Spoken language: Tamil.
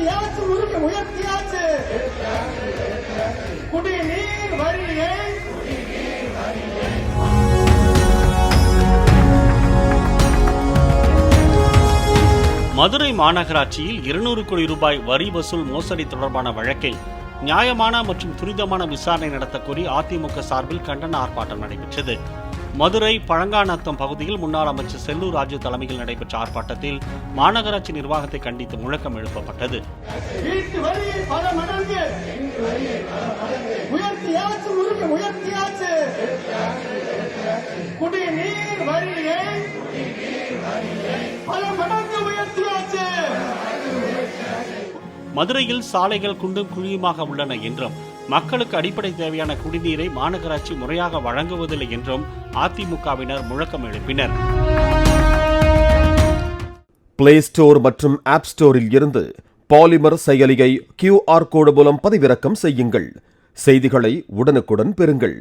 உயர்த்தியாச்சு உயர்த்தியாச்சு குடிநீர் வரியை மதுரை மாநகராட்சியில் 200 கோடி ரூபாய் வரி வசூல் மோசடி தொடர்பான வழக்கில் நியாயமான மற்றும் துரிதமான விசாரணை நடத்தக்கோரி அதிமுக சார்பில் கண்டன ஆர்ப்பாட்டம் நடைபெற்றது. மதுரை பழங்காநத்தம் பகுதியில் முன்னாள் அமைச்சர் செல்லூர் ராஜு தலைமையில் நடைபெற்ற ஆர்ப்பாட்டத்தில் மாநகராட்சி நிர்வாகத்தை கண்டித்து முழக்கம் எழுப்பப்பட்டது. குடிநீர் வரியை பல மடங்கு உயர்த்தியாச்சு. மதுரையில் சாலைகள் குண்டும் குழியுமாக உள்ளன என்றும் மக்களுக்கு அடிப்படை தேவையான குடிநீரை மாநகராட்சி முறையாக வழங்குவதில்லை என்றும் அதிமுகவினர் முழக்கம் எழுப்பினர். பிளே ஸ்டோர் மற்றும் ஆப் ஸ்டோரில் இருந்து பாலிமர் செயலியை QR கோடு மூலம் பதிவிறக்கம் செய்யுங்கள். செய்திகளை உடனுக்குடன் பெறுங்கள்.